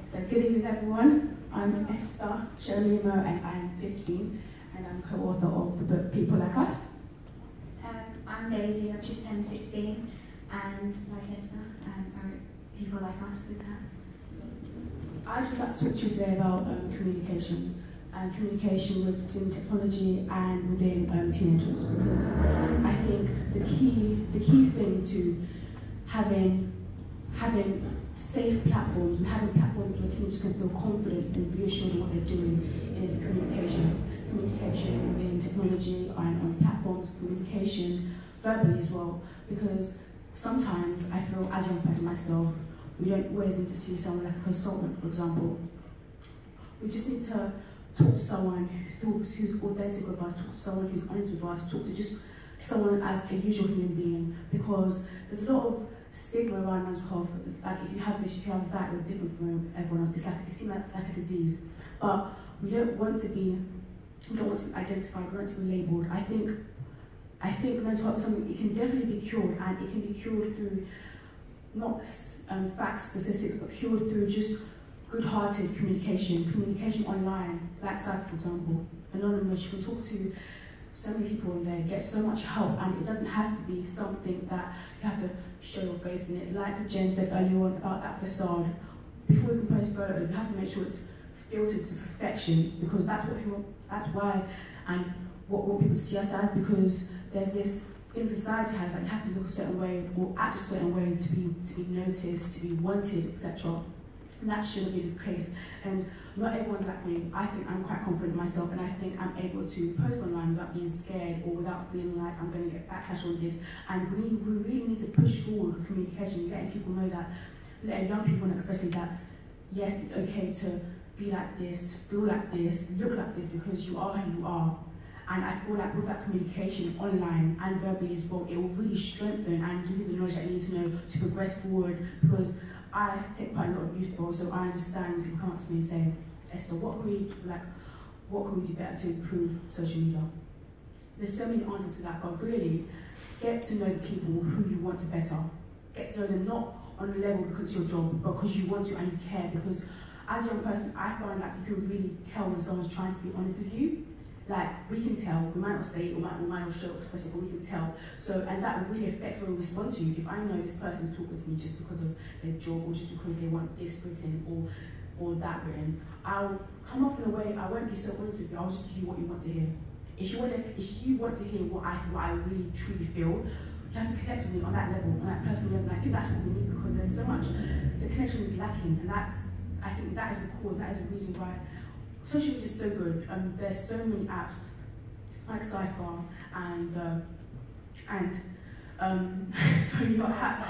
So good evening everyone, I'm Esther Sholimo and I'm 15 and I'm co-author of the book People Like Us. I'm Daisy, I've just turned 16 and like Esther, I wrote People Like Us with her. I'd just like to talk to you today about communication and communication within technology and within teenagers, because I think the key thing to having safe platforms and having platforms where teenagers can feel confident and reassured in what they're doing is communication. Communication within technology and on platforms, communication verbally as well, because sometimes I feel, as a young person myself, we don't always need to see someone like a consultant, for example. We just need to talk to someone who's authentic with us, talk to someone who's honest with us, talk to just someone as a usual human being, because there's a lot of stigma around mental health. Like if you have this, if you have that, you're different from everyone else. It seems like a disease, but we don't want to be identified, we want to be labelled. I think mental health is something, it can definitely be cured, and it can be cured through not facts, statistics, but cured through just good-hearted communication online, like Cypher, for example, anonymous. You can talk to so many people in there, get so much help, and it doesn't have to be something that you have to show your face in it. Like Jen said earlier on about that facade, before you can post a photo, you have to make sure it's filtered to perfection, because that's why and what people see us as, because there's this thing society has, that you have to look a certain way or act a certain way to be noticed, to be wanted, etc. And that shouldn't be the case. And not everyone's like me. I think I'm quite confident in myself, and I think I'm able to post online without being scared or without feeling like I'm going to get backlash on this. And we really need to push forward with communication, letting people know that, letting young people know especially that, yes, it's okay to be like this, feel like this, look like this, because you are who you are. And I feel like with that communication online and verbally as well, it will really strengthen and give you the knowledge that you need to know to progress forward, because I take part in a lot of youth roles, so I understand people come up to me and say, Esther, what can we do better to improve social media? There's so many answers to that, but really, get to know the people who you want to better. Get to know them not on the level because it's your job, but because you want to and you care, because as a young person, I find that you can really tell when someone's trying to be honest with you. Like, we can tell, we might not say it, or we might not show it express it, but we can tell. So, and that really affects when we respond to you. If I know this person's talking to me just because of their job, or just because they want this written, or that written, I'll come off in a way, I won't be so honest with you, I'll just give you what you want to hear. If you want to hear what I really truly feel, you have to connect with me on that level, on that personal level. And I think that's what we need, because there's so much, the connection is lacking, and I think that is the cause, that is the reason why social media is so good. There's so many apps like Cypher and sorry, not app.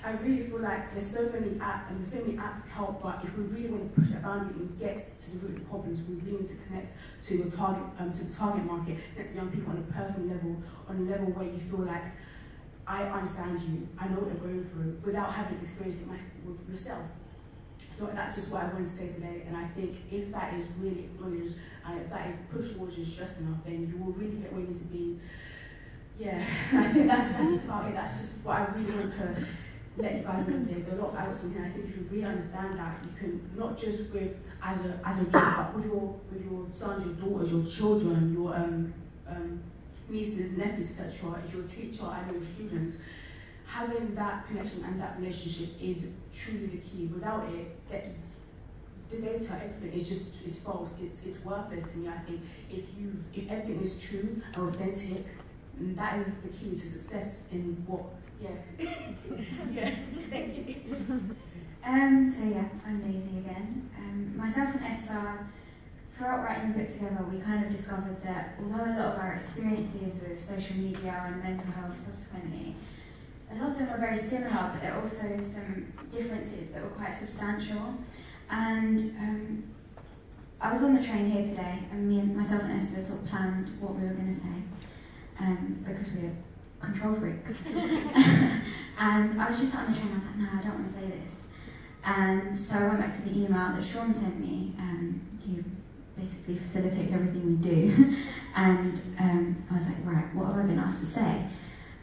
I really feel like there's so many apps to help. But if we really want to push that boundary and get to the root of the problems, we really need to connect to the target market, connect to young people on a personal level, on a level where you feel like I understand you, I know what you're going through, without having experienced it with yourself. So that's just what I wanted to say today, and I think if that is really acknowledged and if that is pushed towards you stressed enough, then you will really get where you need to be. Yeah, I think that's just about it. That's just what I really want to let you guys know today. There are a lot of adults in here. I think if you really understand that, you can not just with as a job, but with your sons, your daughters, your children, your nieces, nephews, etc. If you're a teacher and your students, having that connection and that relationship is truly the key. Without it, the data, everything is false. It's worthless to me. I think if everything is true and authentic, that is the key to success in what. Yeah. Yeah. Thank you. So yeah, I'm Daisy again. Myself and Esther, throughout writing the book together, we kind of discovered that although a lot of our experiences with social media and mental health subsequently, a lot of them were very similar, but there are also some differences that were quite substantial. And I was on the train here today, and myself and Esther sort of planned what we were going to say, because we're control freaks. And I was just sat on the train, I was like, no, I don't want to say this. And so I went back to the email that Sean sent me, who basically facilitates everything we do. And I was like, right, what have I been asked to say?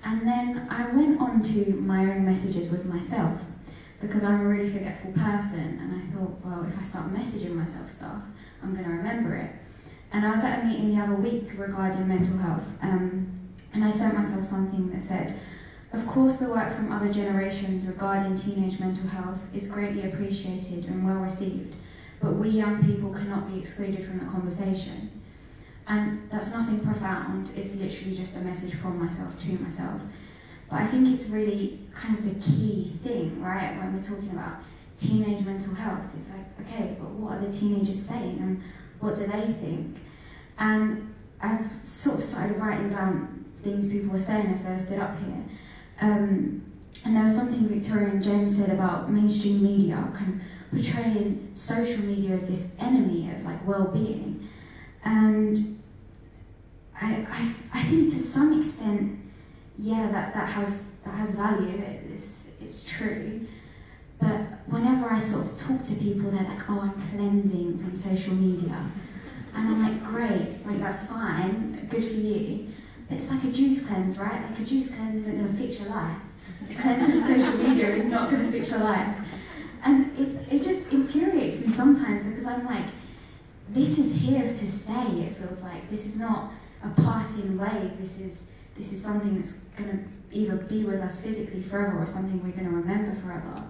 And then I went on to my own messages with myself, because I'm a really forgetful person, and I thought, well, if I start messaging myself stuff, I'm going to remember it. And I was at a meeting the other week regarding mental health, and I sent myself something that said, of course the work from other generations regarding teenage mental health is greatly appreciated and well received, but we young people cannot be excluded from the conversation. And that's nothing profound, it's literally just a message from myself to myself. But I think it's really kind of the key thing, right, when we're talking about teenage mental health. It's like, okay, but what are the teenagers saying and what do they think? And I've sort of started writing down things people were saying as they stood up here. And there was something Victoria and James said about mainstream media kind of portraying social media as this enemy of like well-being. And I think to some extent, yeah, that has value. It's true. But whenever I sort of talk to people, they're like, "Oh, I'm cleansing from social media," and I'm like, "Great, like that's fine, good for you." But it's like a juice cleanse, right? Like a juice cleanse isn't going to fix your life. A cleanse from social media is not going to fix your life, and it just infuriates me sometimes because I'm like, this is here to stay. It feels like this is not a passing wave. This is something that's going to either be with us physically forever or something we're going to remember forever.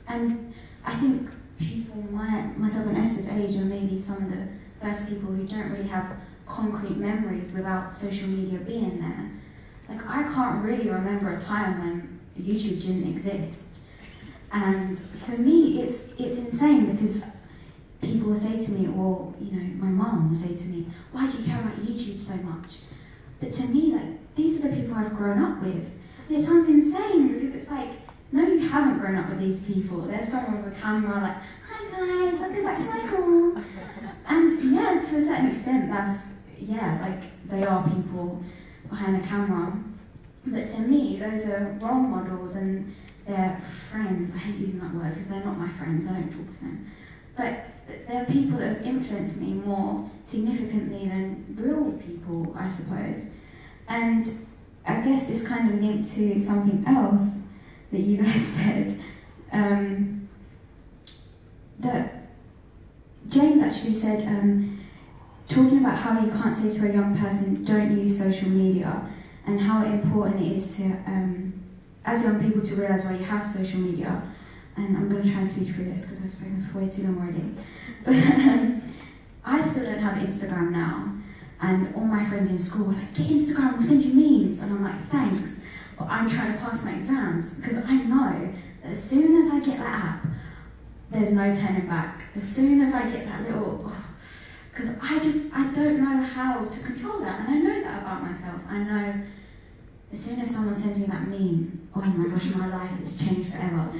And I think people, myself and Esther's age, are maybe some of the first people who don't really have concrete memories without social media being there. Like, I can't really remember a time when YouTube didn't exist. And for me, it's insane because people will say to me, or you know, my mum will say to me, "Why do you care about YouTube so much?" But to me, like, these are the people I've grown up with. And it sounds insane because it's like, no, you haven't grown up with these people. There's someone with a camera like, "Hi guys, welcome back to my haul." And yeah, to a certain extent, that's, yeah, like, they are people behind a camera. But to me, those are role models and they're friends. I hate using that word because they're not my friends, I don't talk to them. But they're people that have influenced me more significantly than real people, I suppose. And I guess this kind of linked to something else that you guys said, that James actually said, talking about how you can't say to a young person, don't use social media, and how important it is to, as young people, to realise why you have social media. And I'm going to try and speed through this because I've spoken for way too long already. But I still don't have Instagram now, and all my friends in school were like, "Get Instagram, we'll send you memes," and I'm like, "Thanks, but I'm trying to pass my exams," because I know that as soon as I get that app, there's no turning back. As soon as I get that little, because I don't know how to control that, and I know that about myself. I know as soon as someone sends me that meme, oh my gosh, my life has changed forever.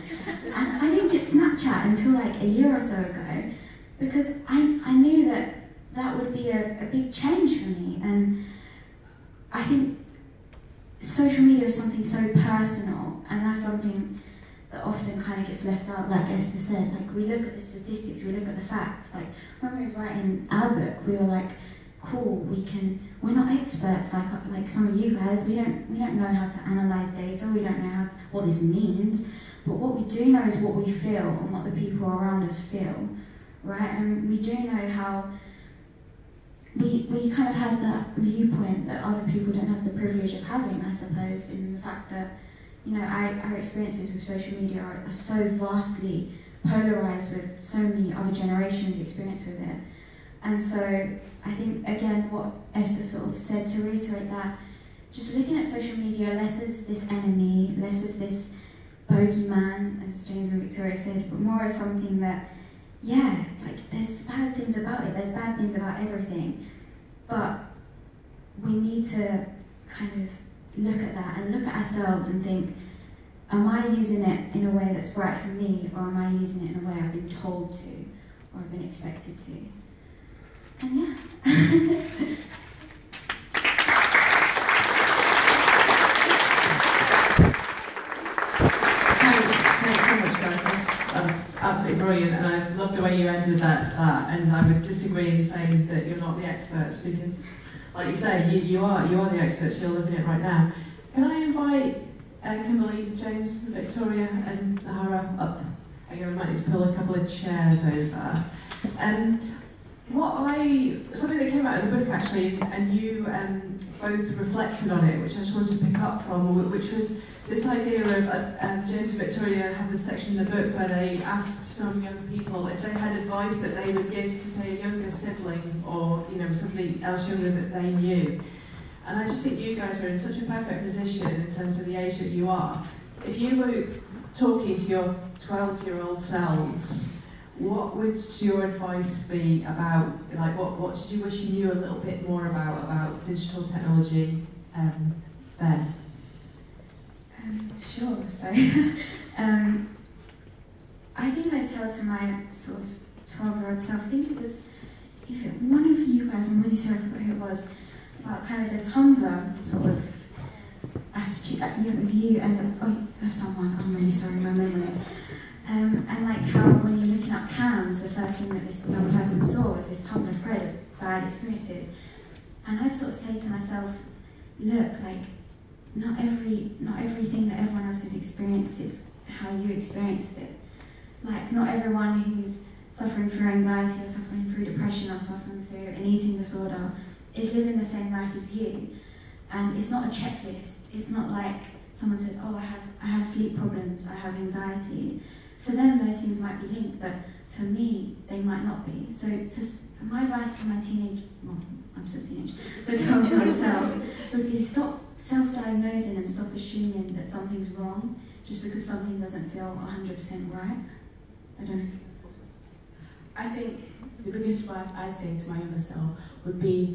And I didn't get Snapchat until like a year or so ago, because I knew that that would be a big change for me. And I think social media is something so personal, and that's something that often kind of gets left out, like Esther said. Like, we look at the statistics, we look at the facts. Like, when we was writing our book, we were like, cool, we're not experts like some of you guys. We don't know how to analyze data. We don't know what this means. But what we do know is what we feel and what the people around us feel, right? And we do know how we kind of have that viewpoint that other people don't have the privilege of having, I suppose, in the fact that, you know, our experiences with social media are so vastly polarized with so many other generations' experience with it. And so I think, again, what Esther sort of said, to reiterate that, just looking at social media less as this enemy, less as this bogeyman, as James and Victoria said, but more as something that, yeah, like, there's bad things about it, there's bad things about everything, but we need to kind of look at that and look at ourselves and think, am I using it in a way that's right for me, or am I using it in a way I've been told to, or I've been expected to? And yeah. Thanks so much, guys. That was absolutely brilliant, and I love the way you ended that. And I would disagree in saying that you're not the experts, because, like you say, you are the experts. You're living it right now. Can I invite Kimberly, James, Victoria and Nahara up. I might need to pull a couple of chairs over. Something that came out of the book actually, and you both reflected on it, which I just wanted to pick up from, which was this idea of James and Victoria have this section in the book where they asked some young people if they had advice that they would give to, say, a younger sibling or somebody else younger that they knew. And I just think you guys are in such a perfect position in terms of the age that you are. If you were talking to your 12-year-old selves, what would your advice be about, like, what did you wish you knew a little bit more about digital technology then? Sure, so I think I'd tell to my sort of 12-year-old self, I think it was one of you guys, I'm really sorry I forgot who it was, about kind of the Tumblr sort of attitude. It was you and someone, I'm really sorry, my memory. And like how when you're looking up cams, the first thing that this young person saw was this Tumblr thread of bad experiences. And I'd sort of say to myself, look, like, not everything that everyone else has experienced is how you experienced it. Like, not everyone who's suffering through anxiety or suffering through depression or suffering through an eating disorder is living the same life as you. And it's not a checklist. It's not like someone says, oh, I have sleep problems, I have anxiety. For them, those things might be linked, but for me, they might not be. So my advice to my I'm still a teenage, but to myself would be stop self-diagnosing and stop assuming that something's wrong just because something doesn't feel 100% right. I don't know. I think the biggest advice I'd say to my younger self would be